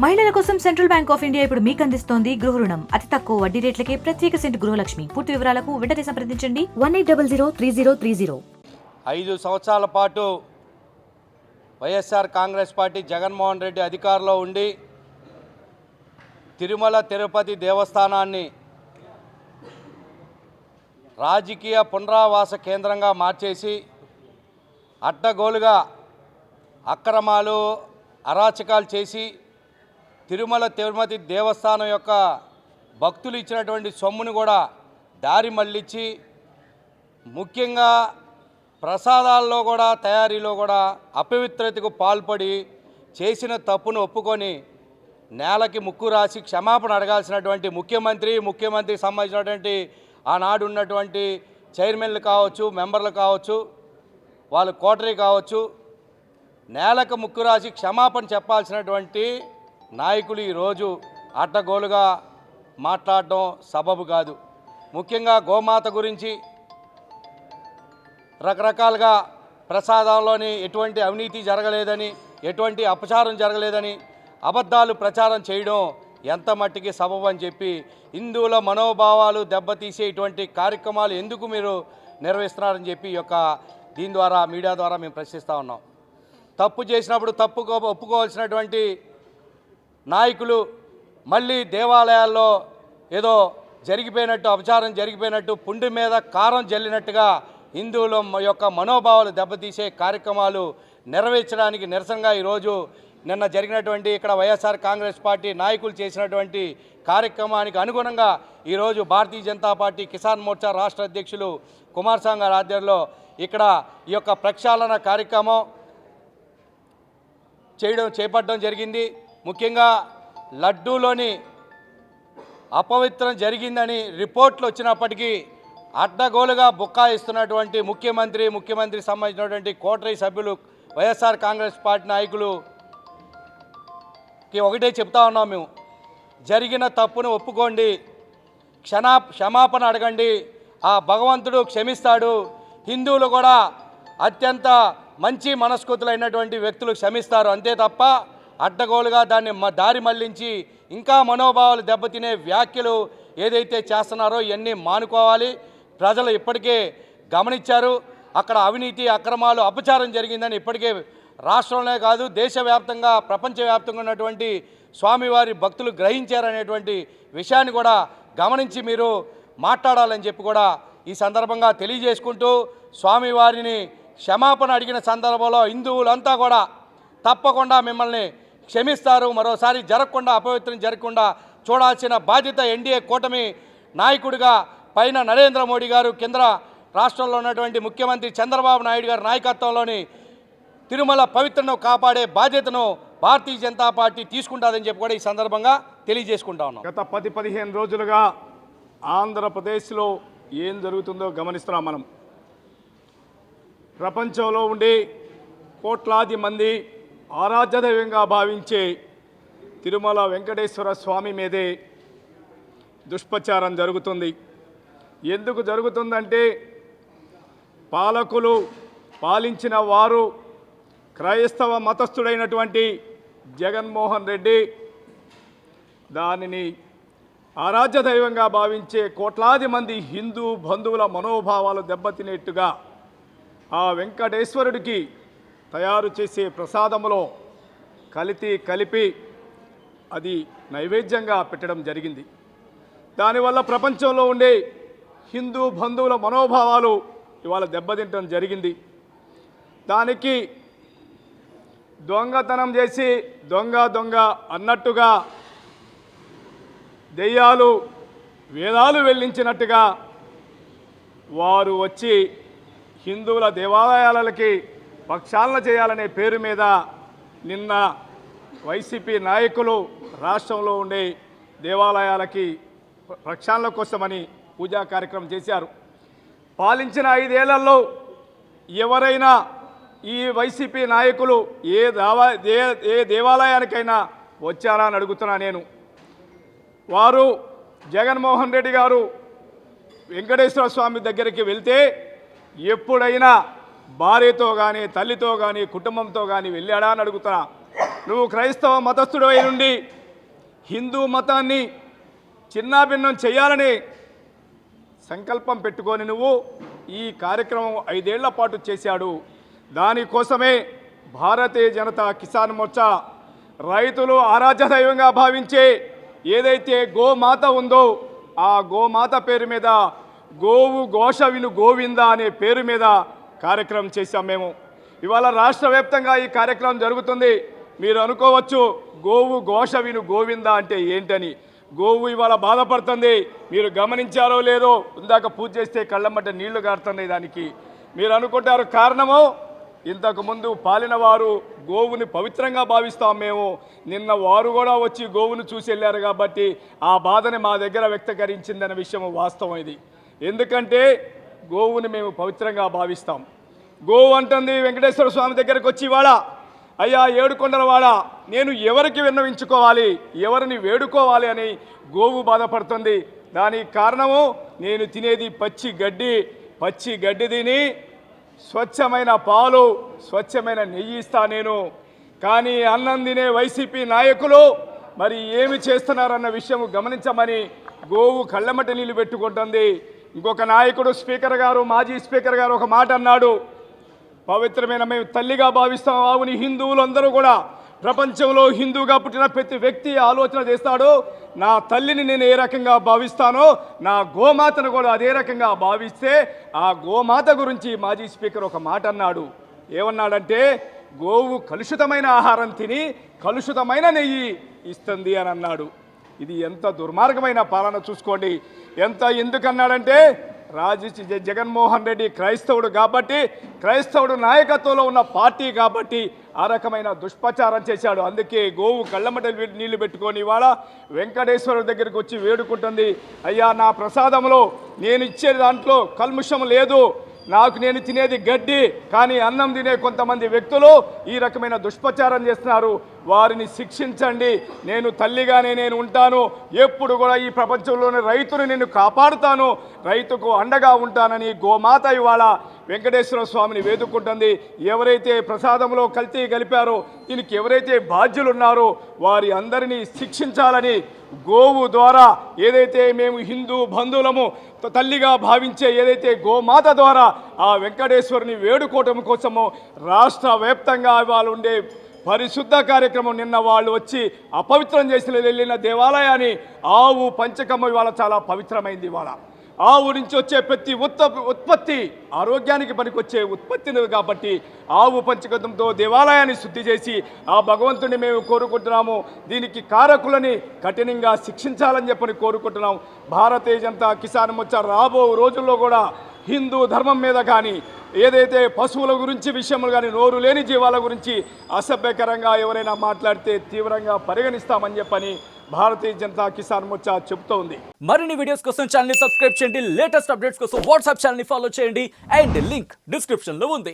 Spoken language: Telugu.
మహిళల కోసం సెంట్రల్ బ్యాంక్ ఆఫ్ ఇండియా ఇప్పుడు మీకు అందిస్తోంది గృహ రుణం. అతి తక్కువ వడ్డీ రేట్లకే ప్రత్యేక సెంటు గృహలక్ష్మి. పూర్తి వివరాలకు వెంటనే సంప్రదించండి 18003030. 5 సంవత్సరాల పాటు వైఎస్ఆర్ కాంగ్రెస్ పార్టీ జగన్మోహన్ రెడ్డి అధికారంలో ఉండి తిరుమల తిరుపతి దేవస్థానాన్ని రాజకీయ పునరావాస కేంద్రంగా మార్చేసి అడ్డగోలుగా అక్రమాలు అరాచకాలు చేసి తిరుమల తిరుపతి దేవస్థానం యొక్క భక్తులు ఇచ్చినటువంటి సొమ్మును కూడా దారి మళ్ళించి ముఖ్యంగా ప్రసాదాల్లో కూడా తయారీలో కూడా అపవిత్రతకు పాల్పడి చేసిన తప్పును ఒప్పుకొని నేలకి ముక్కు రాసి క్షమాపణ అడగాల్సినటువంటి ముఖ్యమంత్రికి సంబంధించినటువంటి ఆనాడు ఉన్నటువంటి చైర్మన్లు కావచ్చు, మెంబర్లు కావచ్చు, వాళ్ళు కోటరీ కావచ్చు, నేలకు ముక్కు రాసి క్షమాపణ చెప్పాల్సినటువంటి నాయకులు ఈరోజు అడ్డగోలుగా మాట్లాడడం సబబు కాదు. ముఖ్యంగా గోమాత గురించి రకరకాలుగా ప్రసాదంలోని ఎటువంటి అవినీతి జరగలేదని, ఎటువంటి అపచారం జరగలేదని అబద్ధాలు ప్రచారం చేయడం ఎంత మట్టికి సబబు అని చెప్పి హిందువుల మనోభావాలు దెబ్బతీసే ఇటువంటి కార్యక్రమాలు ఎందుకు మీరు నిర్వహిస్తున్నారని చెప్పి దీని ద్వారా మీడియా ద్వారా మేము ప్రశ్నిస్తూ ఉన్నాం. తప్పు చేసినప్పుడు ఒప్పుకోవాల్సినటువంటి నాయకులు మళ్ళీ దేవాలయాల్లో ఏదో జరిగిపోయినట్టు, అపచారం జరిగిపోయినట్టు, పుండి మీద కారం జల్లినట్టుగా హిందువుల యొక్క మనోభావాలు దెబ్బతీసే కార్యక్రమాలు నెరవేర్చడానికి నిరసనగా ఈరోజు నిన్న జరిగినటువంటి ఇక్కడ వైఎస్ఆర్ కాంగ్రెస్ పార్టీ నాయకులు చేసినటువంటి కార్యక్రమానికి అనుగుణంగా ఈరోజు భారతీయ జనతా పార్టీ కిసాన్ మోర్చా రాష్ట్ర అధ్యక్షులు కుమారస్వామి గారి ఆధ్వర్యంలో ఇక్కడ ఈ యొక్క ప్రక్షాళన కార్యక్రమం చేపట్టడం జరిగింది. ముఖ్యంగా లడ్డూలోని అపవిత్రం జరిగిందని రిపోర్ట్లు వచ్చినప్పటికీ అడ్డగోలుగా బుక్కాయిస్తున్నటువంటి ముఖ్యమంత్రికి సంబంధించినటువంటి కోటరీ సభ్యులు వైఎస్ఆర్ కాంగ్రెస్ పార్టీ నాయకులుకి ఒకటే చెప్తా ఉన్నాం మేము, జరిగిన తప్పును ఒప్పుకోండి, క్షమాపణ అడగండి, ఆ భగవంతుడు క్షమిస్తాడు. హిందువులు కూడా అత్యంత మంచి మనస్కృతులైనటువంటి వ్యక్తులు క్షమిస్తారు. అంతే తప్ప అడ్డగోలుగా దాన్ని దారి మళ్లించి ఇంకా మనోభావాలు దెబ్బతినే వ్యాఖ్యలు ఏదైతే చేస్తున్నారో ఇవన్నీ మానుకోవాలి. ప్రజలు ఇప్పటికే గమనించారు. అక్కడ అవినీతి, అక్రమాలు, అపచారం జరిగిందని ఇప్పటికే రాష్ట్రంలో కాదు దేశవ్యాప్తంగా, ప్రపంచవ్యాప్తంగా ఉన్నటువంటి స్వామివారి భక్తులు గ్రహించారనేటువంటి విషయాన్ని కూడా గమనించి మీరు మాట్లాడాలని చెప్పి కూడా ఈ సందర్భంగా తెలియజేసుకుంటూ, స్వామివారిని క్షమాపణ అడిగిన సందర్భంలో హిందువులంతా కూడా తప్పకుండా మిమ్మల్ని క్షమిస్తారు. మరోసారి జరగకుండా, అపవిత్రం జరగకుండా చూడాల్సిన బాధ్యత ఎన్డీఏ కూటమి నాయకుడిగా పైన నరేంద్ర మోడీ గారు, కింద రాష్ట్రంలో ఉన్నటువంటి ముఖ్యమంత్రి చంద్రబాబు నాయుడు గారి నాయకత్వంలోని తిరుమల పవిత్రను కాపాడే బాధ్యతను భారతీయ జనతా పార్టీ తీసుకుంటుందని చెప్పి కూడా ఈ సందర్భంగా తెలియజేసుకుంటా ఉన్నాం. గత 10-15 రోజులుగా ఆంధ్రప్రదేశ్లో ఏం జరుగుతుందో గమనిస్తున్నాం మనం. ప్రపంచంలో ఉండే కోట్లాది మంది ఆరాధ్య దైవంగా భావించే తిరుమల వెంకటేశ్వర స్వామి మీదే దుష్ప్రచారం జరుగుతుంది. ఎందుకు జరుగుతుందంటే పాలించిన వారు క్రైస్తవ మతస్థుడైనటువంటి జగన్మోహన్ రెడ్డి దానిని ఆరాధ్య దైవంగా భావించే కోట్లాది మంది హిందూ బంధువుల మనోభావాలు దెబ్బతినేట్టుగా ఆ వెంకటేశ్వరుడికి తయారు చేసే ప్రసాదంలో కలిపి అది నైవేద్యంగా పెట్టడం జరిగింది. దానివల్ల ప్రపంచంలో ఉండే హిందూ బంధువుల మనోభావాలు ఇవాళ దెబ్బతింటడం జరిగింది. దానికి దొంగతనం చేసి దొంగ అన్నట్టుగా దెయ్యాలు వేదాలు వెల్లించినట్టుగా వారు వచ్చి హిందువుల దేవాలయాలకి ప్రక్షాళన చేయాలనే పేరు మీద నిన్న వైసీపీ నాయకులు రాష్ట్రంలో ఉండే దేవాలయాలకి ప్రక్షాళన కోసమని పూజా కార్యక్రమం చేశారు. పాలించిన 5 ఏళ్లలో ఎవరైనా ఈ వైసీపీ నాయకులు ఏ దేవాలయానికైనా వచ్చారా అని అడుగుతున్నా నేను. వారు జగన్మోహన్ రెడ్డి గారు వెంకటేశ్వర స్వామి దగ్గరికి వెళ్తే ఎప్పుడైనా భార్యతో కానీ, తల్లితో కానీ, కుటుంబంతో కానీ వెళ్ళాడా అని అడుగుతున్నా. నువ్వు క్రైస్తవ మతస్థుడు అయి నుండి హిందూ మతాన్ని చిన్నాభిన్నం చేయాలని సంకల్పం పెట్టుకొని నువ్వు ఈ కార్యక్రమం 5 ఏళ్ల పాటు చేశాడు. దానికోసమే భారతీయ జనతా కిసాన్ మోర్చా రైతులు ఆరాధ్య దైవంగా భావించే ఏదైతే గోమాత ఉందో ఆ గోమాత పేరు మీద గోవు ఘోష విను గోవింద అనే పేరు మీద కార్యక్రమం చేశాం మేము. ఇవాళ రాష్ట్ర వ్యాప్తంగా ఈ కార్యక్రమం జరుగుతుంది. మీరు అనుకోవచ్చు గోవు ఘోష విను గోవింద అంటే ఏంటని. గోవు ఇవాళ బాధపడుతుంది. మీరు గమనించారో లేదో, ఇందాక పూజ చేస్తే కళ్ళమ్మట నీళ్లు గారుతున్నాయి. దానికి మీరు అనుకుంటారు కారణము, ఇంతకుముందు పాలిన వారు గోవుని పవిత్రంగా భావిస్తాం మేము. నిన్న వారు కూడా వచ్చి గోవును చూసి వెళ్ళారు కాబట్టి ఆ బాధని మా దగ్గర వ్యక్తీకరించిందన్న విషయం వాస్తవం. ఇది ఎందుకంటే గోవుని మేము పవిత్రంగా భావిస్తాం. గోవు అంటుంది వెంకటేశ్వర స్వామి దగ్గరకు వచ్చి, వాడ అయ్యా ఏడుకొండలవాడ, నేను ఎవరికి విన్నవించుకోవాలి, ఎవరిని వేడుకోవాలి అని గోవు బాధపడుతుంది. దానికి కారణము, నేను తినేది పచ్చి గడ్డి తిని స్వచ్ఛమైన పాలు స్వచ్ఛమైన నెయ్యి ఇస్తా నేను. కానీ అన్నం తినే వైసీపీ నాయకులు మరి ఏమి చేస్తున్నారన్న విషయం గమనించమని గోవు కళ్ళమట నీళ్ళు పెట్టుకుంటుంది. ఇంకొక నాయకుడు స్పీకర్ గారు, మాజీ స్పీకర్ గారు ఒక మాట అన్నాడు, పవిత్రమైన మేము తల్లిగా భావిస్తాం ఆవుని. హిందువులందరూ కూడా, ప్రపంచంలో హిందువుగా పుట్టిన ప్రతి వ్యక్తి ఆలోచన చేస్తాడు, నా తల్లిని నేను ఏ రకంగా భావిస్తానో నా గోమాతను కూడా అదే రకంగా భావిస్తే, ఆ గోమాత గురించి మాజీ స్పీకర్ ఒక మాట అన్నాడు. ఏమన్నాడంటే, గోవు కలుషితమైన ఆహారం తిని కలుషితమైన నెయ్యి ఇస్తుంది అని అన్నాడు. ఇది ఎంత దుర్మార్గమైన పాలన చూసుకోండి. ఎందుకన్నాడంటే, జగన్మోహన్ రెడ్డి క్రైస్తవుడు కాబట్టి, క్రైస్తవుడు నాయకత్వంలో ఉన్న పార్టీ కాబట్టి ఆ రకమైన దుష్ప్రచారం చేశాడు. అందుకే గోవు కళ్ళమట నీళ్లు పెట్టుకొని ఇవాళ వెంకటేశ్వరుడి దగ్గరికి వచ్చి వేడుకుంటుంది, అయ్యా నా ప్రసాదంలో నేను ఇచ్చే దాంట్లో కల్ముషం లేదు, నేను తినేది గడ్డి, కానీ అన్నం తినే కొంతమంది వ్యక్తులు ఈ రకమైన దుష్ప్రచారం చేస్తున్నారు, వారిని శిక్షించండి. నేను తల్లిగానే నేను ఉంటాను, ఎప్పుడు కూడా ఈ ప్రపంచంలోని రైతుని నేను కాపాడుతాను, రైతుకు అండగా ఉంటానని గోమాత ఇవాళ వెంకటేశ్వర స్వామిని వేడుకుంటుంది. ఎవరైతే ప్రసాదంలో కల్తీ కలిపారో, దీనికి ఎవరైతే బాధ్యులు ఉన్నారో వారి అందరినీ శిక్షించాలని గోవు ద్వారా ఏదైతే మేము హిందూ బంధువులము తల్లిగా భావించే ఏదైతే గోమాత ద్వారా ఆ వెంకటేశ్వరుని వేడుకోవటం కోసము రాష్ట్ర వ్యాప్తంగా వాళ్ళు ఉండే పరిశుద్ధ కార్యక్రమం, నిన్న వాళ్ళు వచ్చి అపవిత్రం చేసి వెళ్ళిన దేవాలయాన్ని ఆవు పంచకము ఇవాళ చాలా పవిత్రమైంది. ఇవాళ ఆవు నుంచి వచ్చే ప్రతి ఉత్పత్తి ఆరోగ్యానికి పనికొచ్చే ఉత్పత్తిని కాబట్టి ఆవు పంచకతంతో దేవాలయాన్ని శుద్ధి చేసి ఆ భగవంతుని మేము కోరుకుంటున్నాము. దీనికి కారకులని కఠినంగా శిక్షించాలని చెప్పని కోరుకుంటున్నాం. భారతీయ జనతా కిసాన్ మోర్చా రాబో రోజుల్లో కూడా హిందూ ధర్మం మీద కానీ, ఏదైతే పశువుల గురించి విషయములు కానీ, నోరు లేని జీవాల గురించి అసభ్యకరంగా ఎవరైనా మాట్లాడితే తీవ్రంగా పరిగణిస్తామని చెప్పని భారతీయ జనతా కిసాన్ మోర్చా చెబుతోంది. మరిన్ని వీడియోస్ కోసం ఛానల్ ని సబ్స్క్రైబ్ చేయండి. లేటెస్ట్ అప్డేట్స్ కోసం వాట్సాప్ ఛానల్ ని ఫాలో చేయండి. అండ్ లింక్ డిస్క్రిప్షన్ లో ఉంది.